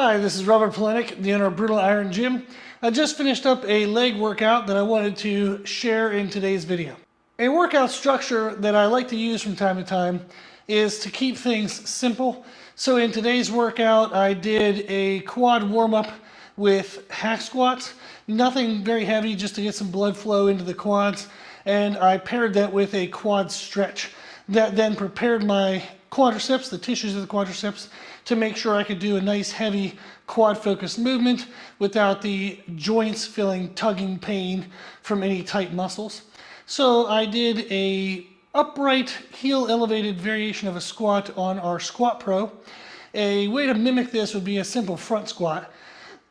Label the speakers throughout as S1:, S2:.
S1: Hi, this is Robert Polenic, the owner of Brutal Iron Gym. I just finished up a leg workout that I wanted to share in today's video. A workout structure that I like to use from time to time is to keep things simple. So in today's workout, I did a quad warm-up with hack squats. Nothing very heavy, just to get some blood flow into the quads. And I paired that with a quad stretch. That then prepared my quadriceps, the tissues of the quadriceps, to make sure I could do a nice heavy quad focused movement without the joints feeling tugging pain from any tight muscles. So I did a upright heel elevated variation of a squat on our Squat Pro. A way to mimic this would be a simple front squat,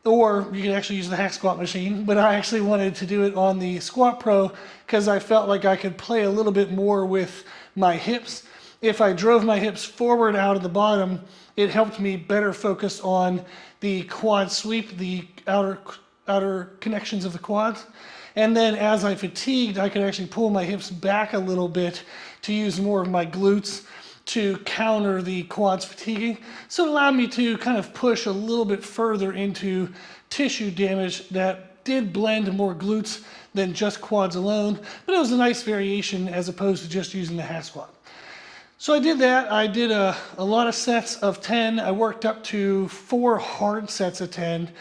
S1: or you can actually use the hack squat machine, but I actually wanted to do it on the Squat Pro because I felt like I could play a little bit more with my hips. If I drove my hips forward out of the bottom, it helped me better focus on the quad sweep, the outer connections of the quads. And then as I fatigued, I could actually pull my hips back a little bit to use more of my glutes to counter the quads fatiguing. So it allowed me to kind of push a little bit further into tissue damage that did blend more glutes than just quads alone, but it was a nice variation as opposed to just using the hack squat. So I did that. I did a lot of sets of 10. I worked up to 4 hard sets of 10.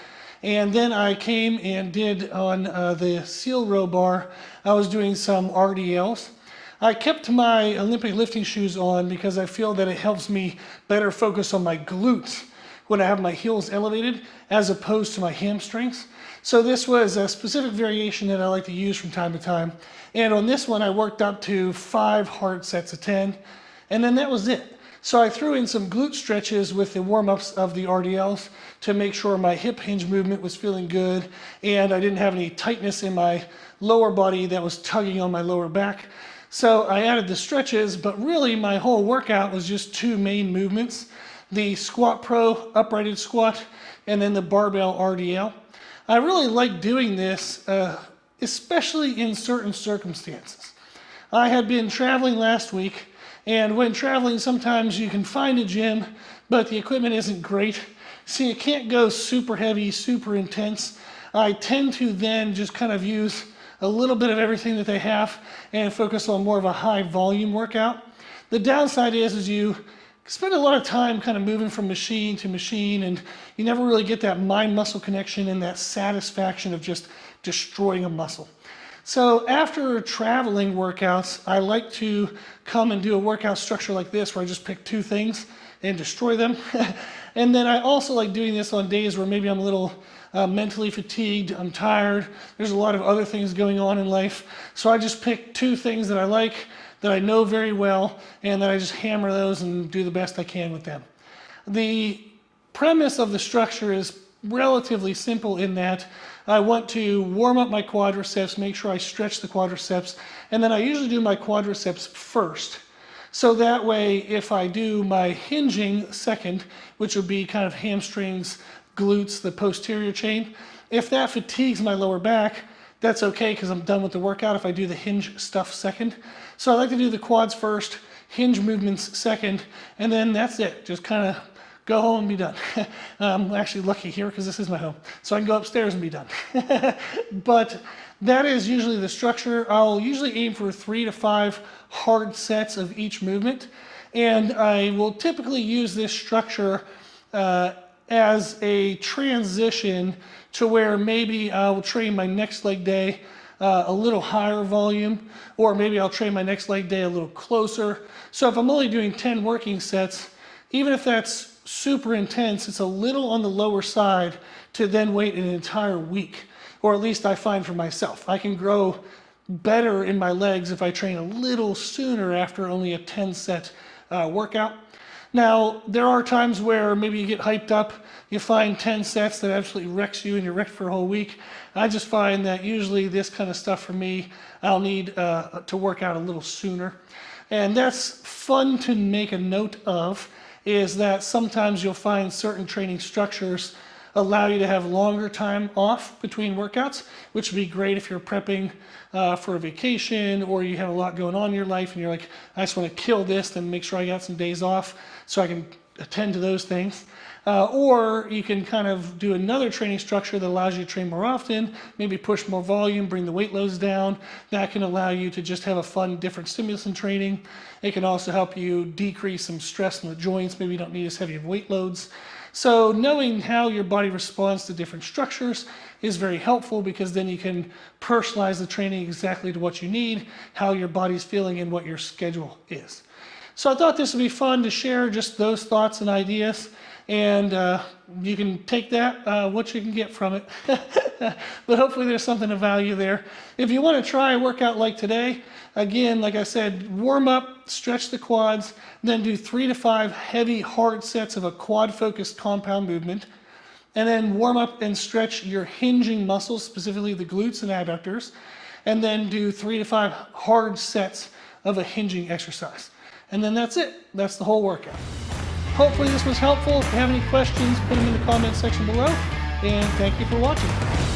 S1: And then I came and did on the seal row bar, I was doing some RDLs. I kept my Olympic lifting shoes on because I feel that it helps me better focus on my glutes when I have my heels elevated as opposed to my hamstrings. So this was a specific variation that I like to use from time to time. And on this one, I worked up to 5 hard sets of 10. And then that was it. So I threw in some glute stretches with the warm-ups of the RDLs to make sure my hip hinge movement was feeling good and I didn't have any tightness in my lower body that was tugging on my lower back. So I added the stretches, but really my whole workout was just 2 main movements: the Squat Pro uprighted squat and then the barbell RDL. I really like doing this, especially in certain circumstances. I had been traveling last week, and when traveling, sometimes you can find a gym, but the equipment isn't great. So you can't go super heavy, super intense. I tend to then just kind of use a little bit of everything that they have and focus on more of a high volume workout. The downside is you spend a lot of time kind of moving from machine to machine, and you never really get that mind-muscle connection and that satisfaction of just destroying a muscle. So after traveling workouts, I like to come and do a workout structure like this where I just pick 2 things and destroy them. And then I also like doing this on days where maybe I'm a little mentally fatigued, I'm tired, there's a lot of other things going on in life. So I just pick 2 things that I like, that I know very well, and then I just hammer those and do the best I can with them. The premise of the structure is relatively simple in that I want to warm up my quadriceps, make sure I stretch the quadriceps, and then I usually do my quadriceps first. So that way, if I do my hinging second, which would be kind of hamstrings, glutes, the posterior chain, if that fatigues my lower back, that's okay because I'm done with the workout if I do the hinge stuff second. So I like to do the quads first, hinge movements second, and then that's it. Just kind of go home and be done. I'm actually lucky here because this is my home, so I can go upstairs and be done. But that is usually the structure. I'll usually aim for 3 to 5 hard sets of each movement, and I will typically use this structure as a transition to where maybe I'll train my next leg day a little higher volume, or maybe I'll train my next leg day a little closer. So if I'm only doing 10 working sets, even if that's super intense, it's a little on the lower side to then wait an entire week, or at least I find for myself. I can grow better in my legs if I train a little sooner after only a 10 set workout. Now, there are times where maybe you get hyped up, you find 10 sets that absolutely wrecks you and you're wrecked for a whole week. I just find that usually this kind of stuff for me, I'll need to work out a little sooner. And that's fun to make a note of, is that sometimes you'll find certain training structures allow you to have longer time off between workouts, which would be great if you're prepping for a vacation or you have a lot going on in your life and you're like, I just want to kill this, then make sure I got some days off so I can attend to those things. Or you can kind of do another training structure that allows you to train more often, maybe push more volume, bring the weight loads down. That can allow you to just have a fun, different stimulus in training. It can also help you decrease some stress in the joints. Maybe you don't need as heavy of weight loads. So knowing how your body responds to different structures is very helpful, because then you can personalize the training exactly to what you need, how your body's feeling, and what your schedule is. So I thought this would be fun to share just those thoughts and ideas. And you can take that, what you can get from it. But hopefully there's something of value there. If you want to try a workout like today, again, like I said, warm up, stretch the quads, then do 3 to 5 heavy, hard sets of a quad-focused compound movement. And then warm up and stretch your hinging muscles, specifically the glutes and adductors. And then do 3 to 5 hard sets of a hinging exercise. And then that's it. That's the whole workout. Hopefully this was helpful. If you have any questions, put them in the comment section below. And thank you for watching.